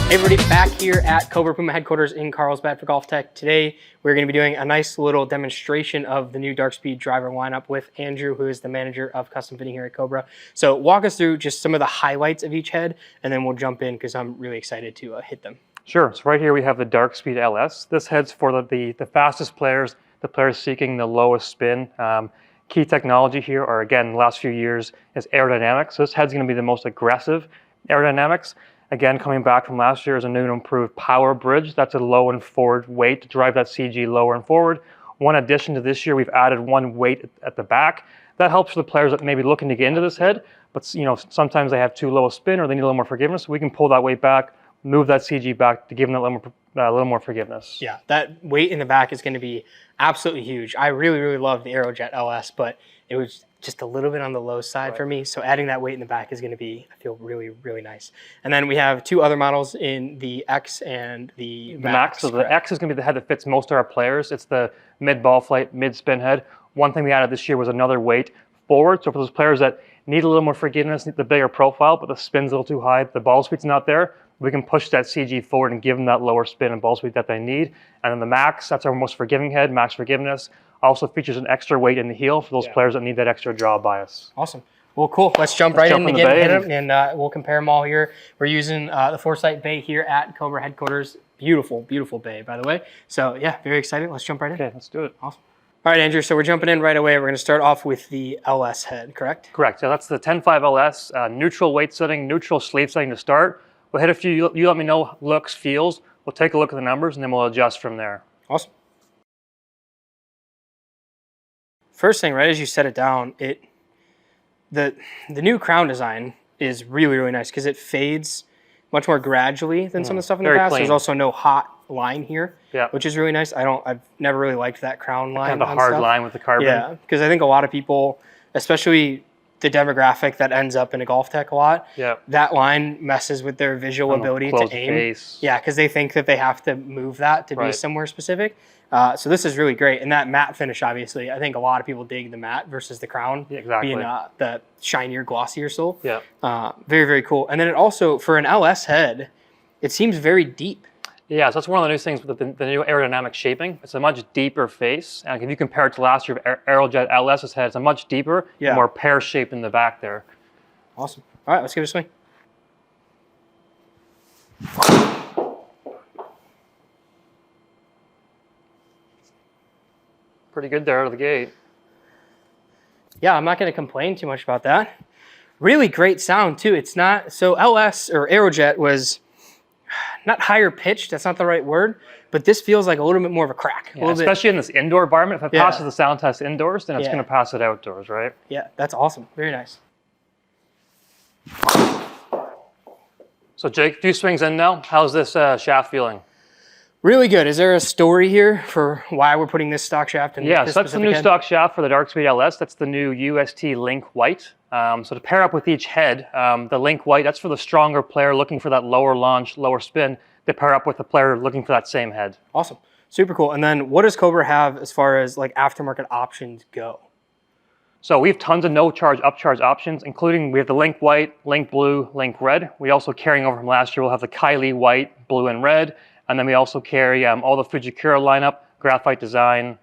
Hey everybody, back here at Cobra Puma headquarters in Carlsbad for GOLFTEC. Today, we're going to be doing a nice little demonstration of the new DARKSPEED driver lineup with Andrew, who is the manager of custom fitting here at Cobra. So walk us through just some of the highlights of each head, and then we'll jump in because I'm really excited to hit them. Sure, so right here we have the DARKSPEED LS. This head's for the fastest players, the players seeking the lowest spin. Key technology here, or again, the last few years, is aerodynamics. So this head's going to be the most aggressive aerodynamics. Again, coming back from last year is a new and improved power bridge. That's a low and forward weight to drive that CG lower and forward. One addition to this year, we've added one weight at the back. That helps for the players that may be looking to get into this head, but sometimes they have too low a spin or they need a little more forgiveness. We can pull that weight back, move that CG back to give them a little more forgiveness. Yeah, that weight in the back is going to be absolutely huge. I really, really love the Aerojet LS, but it was just a little bit on the low side for me. So adding that weight in the back is going to be, I feel, really, really nice. And then we have two other models in the X and the Max. So the X is going to be the head that fits most of our players. It's the mid ball flight, mid spin head. One thing we added this year was another weight forward. So for those players that need a little more forgiveness, need the bigger profile, but the spin's a little too high, the ball speed's not there, we can push that CG forward and give them that lower spin and ball speed that they need. And then the Max, that's our most forgiving head, max forgiveness. Also features an extra weight in the heel for those players that need that extra draw bias. Awesome. Well, cool. Let's jump right in again, and we'll compare them all here. We're using the Foresight bay here at Cobra headquarters. Beautiful, beautiful bay, by the way. So yeah, very excited. Let's jump right in. Okay, let's do it. Awesome. All right, Andrew, so we're jumping in right away. We're going to start off with the LS head, correct? Correct. So that's the 10.5 LS, neutral weight setting, neutral sleeve setting to start. We'll hit a few, you let me know looks, feels. We'll take a look at the numbers, and then we'll adjust from there. Awesome. First thing, right as you set it down, the new crown design is really, really nice because it fades much more gradually than some of the stuff in the past. Clean. There's also no hot line here, which is really nice. I've never really liked that crown line. Kind of a hard line with the carbon. Yeah, because I think a lot of people, especially the demographic that ends up in a GOLFTEC a lot, that line messes with their visual ability to aim. Face. Yeah, because they think that they have to move that to be somewhere specific. So this is really great. And that matte finish, obviously, I think a lot of people dig the matte versus the crown being the shinier, glossier sole. Yeah. Very, very cool. And then it also, for an LS head, it seems very deep. Yeah, so that's one of the new things with the new aerodynamic shaping. It's a much deeper face. And if you compare it to last year, Aerojet LS's head, it's a much deeper, more pear-shaped in the back there. Awesome. All right, let's give it a swing. Pretty good there out of the gate. Yeah, I'm not going to complain too much about that. Really great sound, too. It's not, so LS or Aerojet was not higher pitched, that's not the right word, but this feels like a little bit more of a crack. Yeah, especially in this indoor environment. If it passes the sound test indoors, then it's going to pass it outdoors, right? Yeah, that's awesome. Very nice. So Jake, a few swings in now. How's this shaft feeling? Really good. Is there a story here for why we're putting this stock shaft in? Yeah, so that's the new stock shaft for the DARKSPEED LS. That's the new UST Link White. So to pair up with each head, the Link White, that's for the stronger player looking for that lower launch, lower spin, to pair up with the player looking for that same head. Awesome. Super cool. And then what does Cobra have as far as like aftermarket options go? So we have tons of no-charge, upcharge options, including we have the Link White, Link Blue, Link Red. We also, carrying over from last year, we'll have the Kylie White, Blue and Red. And then we also carry all the Fujikura lineup, graphite design.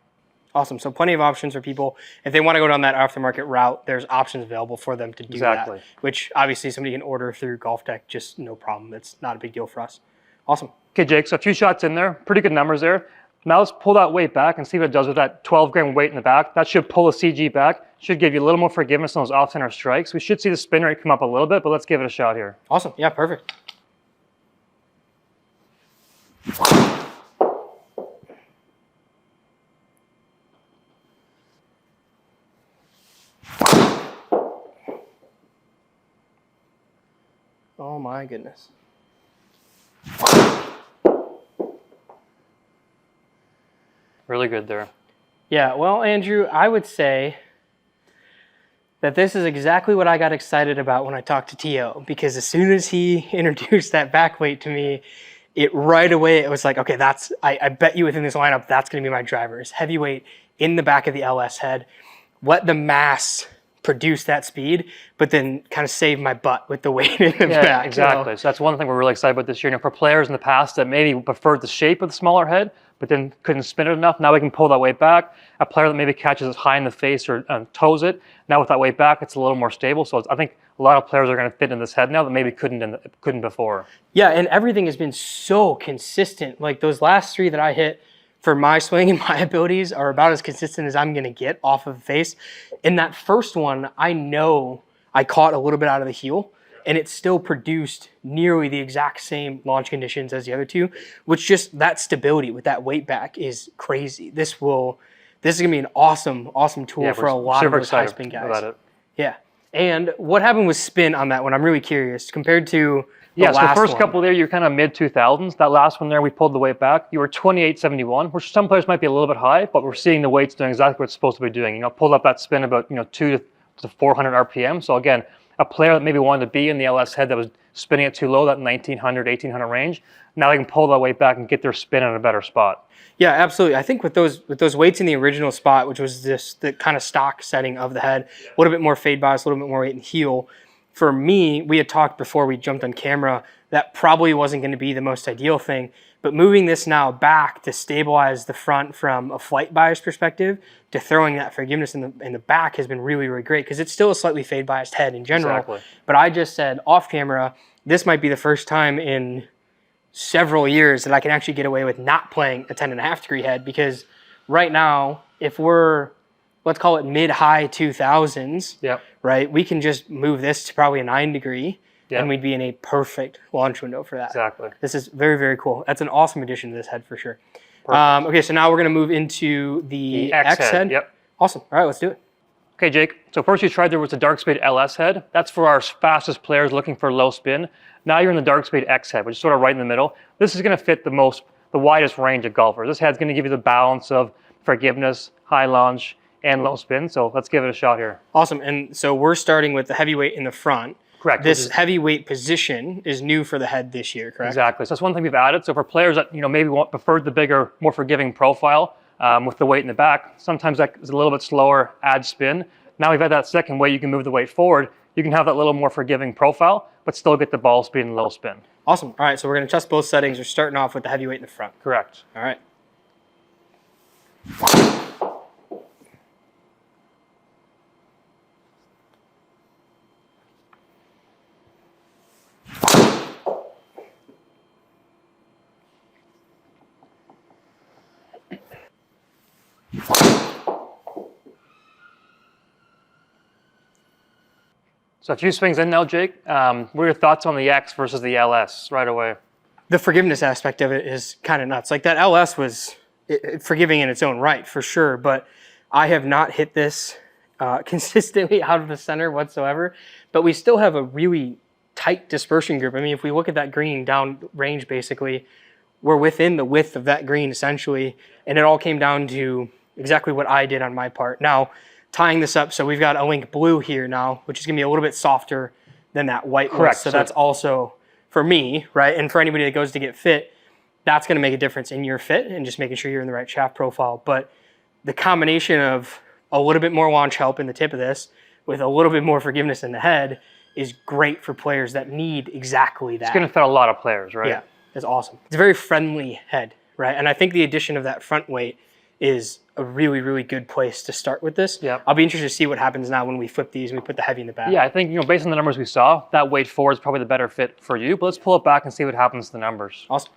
Awesome. So plenty of options for people. If they want to go down that aftermarket route, there's options available for them to do that, which obviously somebody can order through GOLFTEC, just no problem. It's not a big deal for us. Awesome. Okay, Jake, so a few shots in there. Pretty good numbers there. Now let's pull that weight back and see what it does with that 12-gram weight in the back. That should pull the CG back. Should give you a little more forgiveness on those off-center strikes. We should see the spin rate come up a little bit, but let's give it a shot here. Awesome. Yeah, perfect. Oh my goodness. Really good there. Yeah, well, Andrew, I would say that this is exactly what I got excited about when I talked to T.O., because as soon as he introduced that back weight to me, right away it was like, okay, I bet you within this lineup, that's going to be my driver. Is heavyweight in the back of the LS head. Let the mass produce that speed, but then kind of save my butt with the weight in the Yeah, back. exactly. So that's one thing we're really excited about this year. For players in the past that maybe preferred the shape of the smaller head, but then couldn't spin it enough, now we can pull that weight back. A player that maybe catches it high in the face or toes it, now with that weight back, it's a little more stable. So I think a lot of players are going to fit in this head now that maybe couldn't before. Yeah, and everything has been so consistent. Like those last 3 that I hit for my swing and my abilities are about as consistent as I'm going to get off of the face. In that first one, I know I caught a little bit out of the heel, and it still produced nearly the exact same launch conditions as the other 2, which just that stability with that weight back is crazy. This is going to be an awesome tool for a lot of those high spin guys. About it. Yeah. And what happened with spin on that one? I'm really curious compared to the so the last first one. couple there, you're kind of mid-2000s. That last one there, we pulled the weight back. You were 28.71, which some players might be a little bit high, but we're seeing the weights doing exactly what it's supposed to be doing. Pulled up that spin about 2 to 400 RPM. So again, a player that maybe wanted to be in the LS head that was spinning it too low, that 1900, 1800 range, now they can pull that weight back and get their spin in a better spot. Yeah, absolutely. I think with those weights in the original spot, which was the kind of stock setting of the head, a little bit more fade bias, a little bit more weight and heel. For me, we had talked before we jumped on camera, that probably wasn't going to be the most ideal thing. But moving this now back to stabilize the front from a flight bias perspective to throwing that forgiveness in the back has been really, really great because it's still a slightly fade biased head in general. Exactly. But I just said off camera, this might be the first time in several years that I can actually get away with not playing a 10.5 degree head, because right now, if we're, let's call it mid-high 2000s, Yep. right, we can just move this to probably a 9 degree, Yep. and we'd be in a perfect launch window for that. Exactly. This is very, very cool. That's an awesome addition to this head for sure. Okay, so now we're going to move into the X head. Yep. Awesome. All right, let's do it. Okay, Jake. So first you tried there was the DARKSPEED LS head. That's for our fastest players looking for low spin. Now you're in the DARKSPEED X head, which is sort of right in the middle. This is going to fit the widest range of golfers. This head's going to give you the balance of forgiveness, high launch, and low spin. So let's give it a shot here. Awesome. And so we're starting with the heavyweight in the front. Correct. This heavyweight position is new for the head this year, correct? Exactly. So that's one thing we've added. So for players that maybe preferred the bigger, more forgiving profile with the weight in the back, sometimes that is a little bit slower, add spin. Now we've had that second weight, you can move the weight forward. You can have that little more forgiving profile, but still get the ball speed and low spin. Awesome. All right, so we're going to test both settings. We're starting off with the heavyweight in the front. Correct. All right. So a few swings in now, Jake. What are your thoughts on the X versus the LS right away? The forgiveness aspect of it is kind of nuts. Like that LS was forgiving in its own right, for sure, but I have not hit this consistently out of the center whatsoever, but we still have a really tight dispersion group. I mean, if we look at that green down range, basically, we're within the width of that green, essentially, and it all came down to exactly what I did on my part. Now, tying this up, so we've got a link blue here now, which is going to be a little bit softer than that white one. Correct. So that's also, for me, right, and for anybody that goes to get fit, that's going to make a difference in your fit and just making sure you're in the right shaft profile. But the combination of a little bit more launch help in the tip of this with a little bit more forgiveness in the head is great for players that need exactly that. It's going to fit a lot of players, right? Yeah, it's awesome. It's a very friendly head, right? And I think the addition of that front weight is a really, really good place to start with this. Yep. I'll be interested to see what happens now when we flip these and we put the heavy in the back. Yeah, I think based on the numbers we saw, that weight forward is probably the better fit for you. But let's pull it back and see what happens to the numbers. Awesome.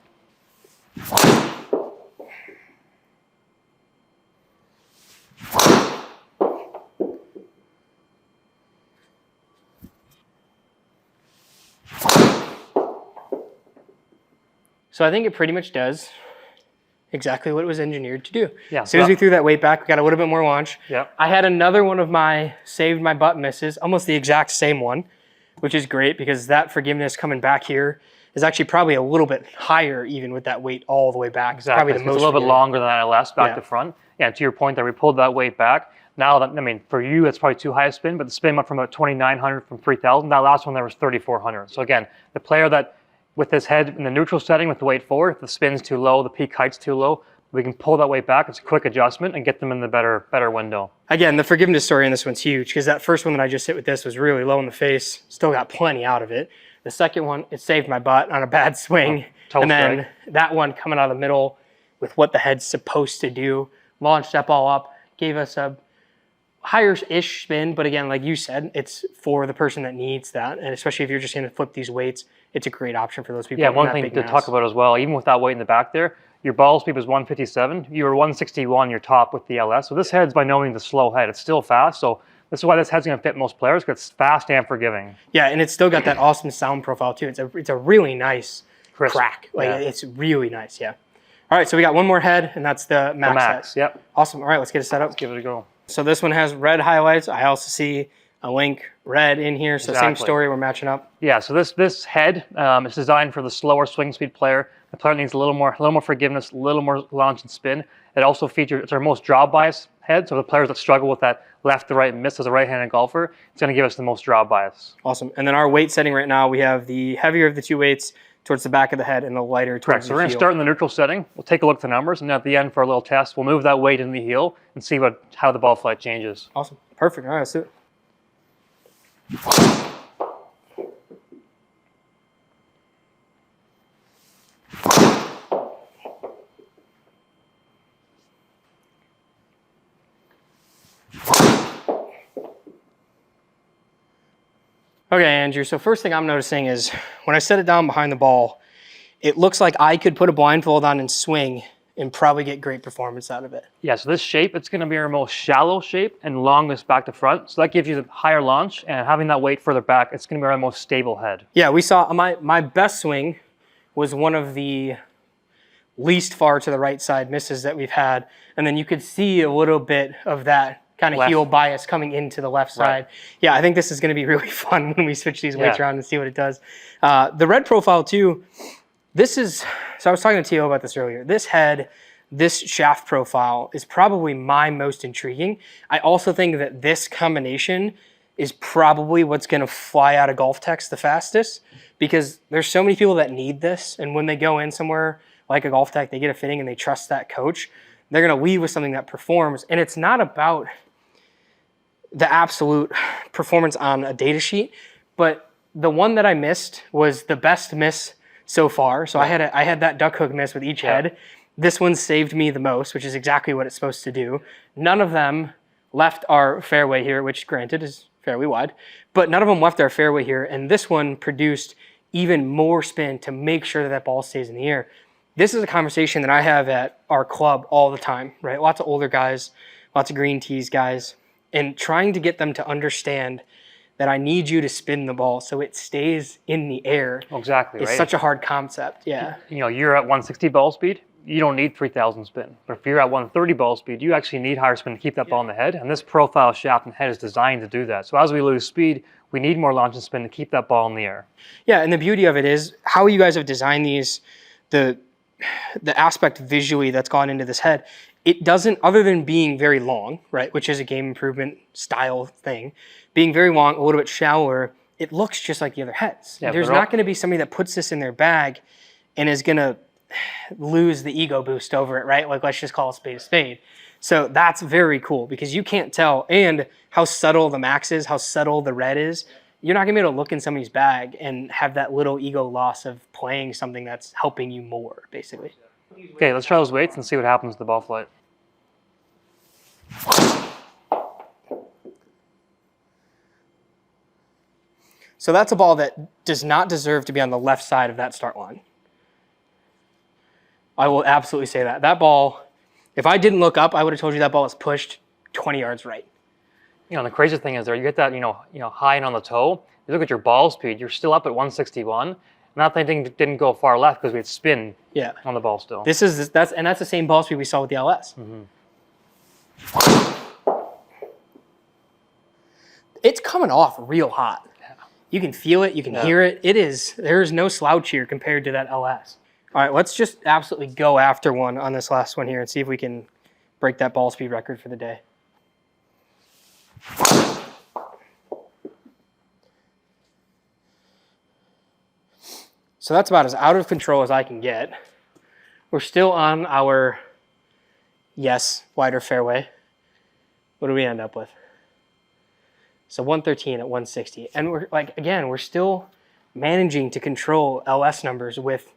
So I think it pretty much does exactly what it was engineered to do. Yeah, As soon as we threw that weight back, we got a little bit more launch. Yep. I had another one of my saved my butt misses, almost the exact same one, which is great because that forgiveness coming back here is actually probably a little bit higher even with that weight all the way back. Exactly. Probably It's the most a little bit forgiving. longer than that LS back to front. Yeah, and to your point there, we pulled that weight back. Now, that, I mean, for you, that's probably too high a spin, but the spin went from about 2,900 from 3,000. That last one there was 3,400. So again, the player that with his head in the neutral setting with the weight forward, if the spin's too low, the peak height's too low, We can pull that weight back. It's a quick adjustment and get them in the better window. Again, the forgiveness story in this one's huge because that first one that I just hit with this was really low in the face. Still got plenty out of it. The second one, it saved my butt on a bad swing. And then that one coming out of the middle with what the head's supposed to do, launched that ball up, gave us a higher-ish spin. But again, like you said, it's for the person that needs that. And especially if you're just going to flip these weights, it's a great option for those people. Yeah, one thing to talk about as well, even with that weight in the back there, your ball speed was 157. You were 161 your top with the LS. So this head's by no means a slow head. It's still fast. So this is why this head's going to fit most players, because it's fast and forgiving. Yeah, and it's still got that awesome sound profile too. It's a really nice crisp crack. Like it's really nice. Yeah. All right, so we got one more head, and that's the max. Head. Yep. Awesome. All right, let's get it set up. Let's give it a go. So this one has red highlights. I also see a link red in here. So same story. We're matching up. Yeah. So this head is designed for the slower swing speed player. The player needs a little more forgiveness, a little more launch and spin. It also features, it's our most draw bias head. So the players that struggle with that left to right miss as a right-handed golfer, it's going to give us the most draw bias. Awesome. And then our weight setting right now, we have the heavier of the two weights towards the back of the head and the lighter towards the heel. So we're going to start in the neutral setting. We'll take a look at the numbers, and at the end for a little test, we'll move that weight in the heel and see how the ball flight changes. Awesome. Perfect. All right, let's do it. Okay, Andrew, so first thing I'm noticing is when I set it down behind the ball, it looks like I could put a blindfold on and swing and probably get great performance out of it. Yeah, so this shape, it's going to be our most shallow shape and longest back to front. So that gives you the higher launch, and having that weight further back, it's going to be our most stable head. Yeah, we saw my best swing was one of the least far to the right side misses that we've had. And then you could see a little bit of that kind of heel bias coming into the left side. Yeah, I think this is going to be really fun when we switch these weights around and see what it does. The red profile too, this is, so I was talking to Tio about this earlier. This head, this shaft profile is probably my most intriguing. I also think that this combination is probably what's going to fly out of GOLFTECs the fastest, because there's so many people that need this. And when they go in somewhere like a GOLFTEC, they get a fitting and they trust that coach, they're going to leave with something that performs. And it's not about the absolute performance on a data sheet, but the one that I missed was the best miss so far. So I had that duck hook miss with each head. This one saved me the most, which is exactly what it's supposed to do. None of them left our fairway here, which granted is fairly wide, but none of them left our fairway here. And this one produced even more spin to make sure that that ball stays in the air. This is a conversation that I have at our club all the time, right? Lots of older guys, lots of green tees guys, and trying to get them to understand that I need you to spin the ball so it stays in the air. Exactly, It's such a hard concept, yeah. You know, you're at 160 ball speed, you don't need 3,000 spin. But if you're at 130 ball speed, you actually need higher spin to keep that ball in the head. And this profile shaft and head is designed to do that. So as we lose speed, we need more launch and spin to keep that ball in the air. Yeah, and the beauty of it is how you guys have designed these, the aspect visually that's gone into this head, it doesn't, other than being very long, right, which is a game improvement style thing, being very long, a little bit shallower, it looks just like the other heads. Yeah, there's not going to be somebody that puts this in their bag and is going to lose the ego boost over it, right? Like, let's just call a spade a spade. So that's very cool because you can't tell, and how subtle the max is, how subtle the red is. You're not going to be able to look in somebody's bag and have that little ego loss of playing something that's helping you more, basically. Okay, let's try those weights and see what happens to the ball flight. So that's a ball that does not deserve to be on the left side of that start line. I will absolutely say that. That ball, if I didn't look up, I would have told you that ball is pushed 20 yards right. You know, the crazy thing is there, you get that, you know, high and on the toe, you look at your ball speed, you're still up at 161. And that thing didn't go far left because we had spin on the ball still. That's the same ball speed we saw with the LS. Mm-hmm. It's coming off real hot. Yeah. You can feel it, you can hear it. There's no slouch here compared to that LS. All right, let's just absolutely go after one on this last one here and see if we can break that ball speed record for the day. So that's about as out of control as I can get. We're still on our Yes, wider fairway. What do we end up with? So 113 at 160. And we're like, again, we're still managing to control LS numbers with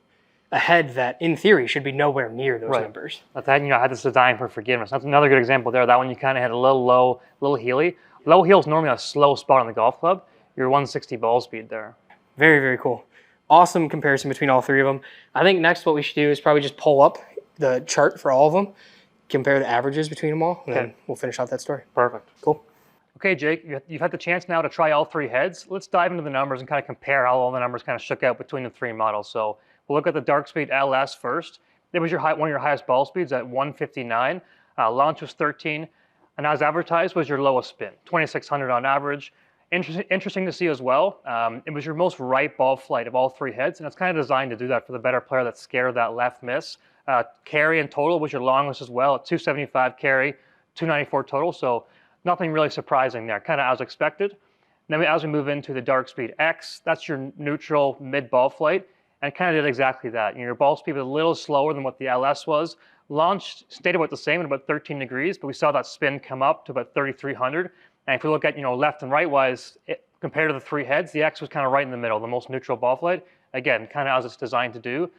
a head that in theory should be nowhere near those numbers. But that, I had this design for forgiveness. That's another good example there. That one you kind of had a little low, little heely. Low heel is normally a slow spot on the golf club. You're 160 ball speed there. Very, very cool. Awesome comparison between all three of them. I think next what we should do is probably just pull up the chart for all of them, compare the averages between them all, and then we'll finish out that story. Perfect. Cool. Okay, Jake, you've had the chance now to try all three heads. Let's dive into the numbers and kind of compare how all the numbers kind of shook out between the three models. So we'll look at the DARKSPEED LS first. It was one of your highest ball speeds at 159. Launch was 13. And as advertised was your lowest spin, 2,600 on average. Interesting to see as well. It was your most right ball flight of all three heads, and it's kind of designed to do that for the better player that's scared of that left miss. Carry in total was your longest as well at 275 carry, 294 total, so nothing really surprising there, kind of as expected. Then as we move into the DARKSPEED X, that's your neutral mid ball flight, and it kind of did exactly that. Your ball speed was a little slower than what the LS was. Launch stayed about the same at about 13 degrees, but we saw that spin come up to about 3,300. And if we look at left and right wise, compared to the three heads, the X was kind of right in the middle, the most neutral ball flight. Again, kind of as it's designed to do.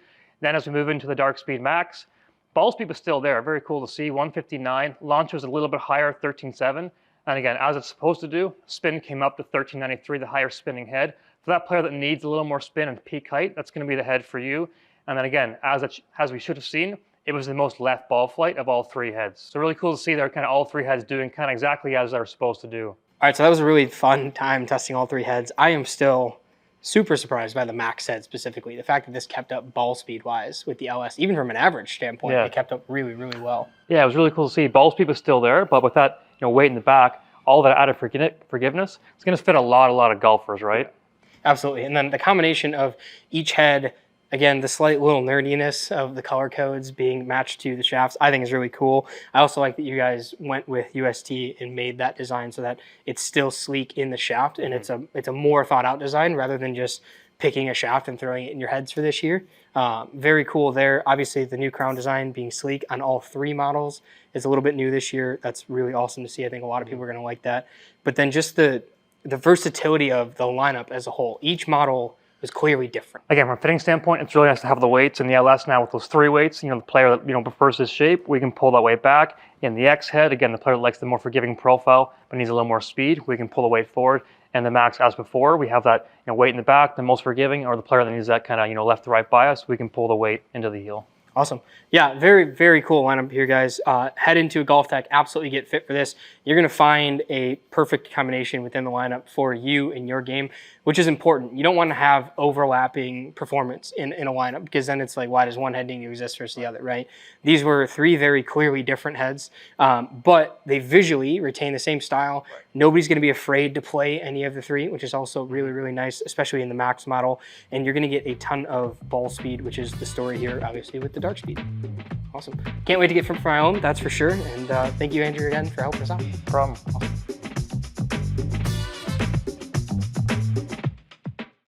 Then as we move into the DARKSPEED Max, ball speed was still there. Very cool to see, 159. Launch was a little bit higher, 13.7. And again, as it's supposed to do, spin came up to 1393, the higher spinning head. For that player that needs a little more spin and peak height, that's going to be the head for you. And then again, as we should have seen, it was the most left ball flight of all three heads. So really cool to see they're kind of all three heads doing kind of exactly as they're supposed to do. All right, so that was a really fun time testing all three heads. I am still super surprised by the Max head specifically. The fact that this kept up ball speed wise with the LS, even from an average standpoint, it kept up really, really well. Yeah, it was really cool to see. Ball speed was still there, but with that weight in the back, all that added forgiveness, it's going to fit a lot of golfers, right? Absolutely. And then the combination of each head, again, the slight little nerdiness of the color codes being matched to the shafts, I think is really cool. I also like that you guys went with UST and made that design so that it's still sleek in the shaft, and it's a more thought out design rather than just picking a shaft and throwing it in your heads for this year. Very cool there. Obviously, the new crown design being sleek on all three models is a little bit new this year. That's really awesome to see. I think a lot of people are going to like that. But then just the versatility of the lineup as a whole. Each model is clearly different. Again, from a fitting standpoint, it's really nice to have the weights in the LS now with those three weights. The player that prefers this shape, we can pull that weight back. In the X head, again, the player that likes the more forgiving profile but needs a little more speed, we can pull the weight forward. And the Max, as before, we have that weight in the back, the most forgiving, or the player that needs that kind of left to right bias, we can pull the weight into the heel. Awesome. Yeah, very, very cool lineup here, guys. Head into a GOLFTEC, absolutely get fit for this. You're going to find a perfect combination within the lineup for you in your game, which is important. You don't want to have overlapping performance in a lineup, because then it's like, why does one head need to exist versus the other, right? These were three very clearly different heads, but they visually retain the same style. Right. Nobody's going to be afraid to play any of the three, which is also really, really nice, especially in the Max model. And you're going to get a ton of ball speed, which is the story here, obviously, with the DARKSPEED. Awesome. Can't wait to get from my own, that's for sure. And thank you, Andrew, again, for helping us out. No problem. Awesome.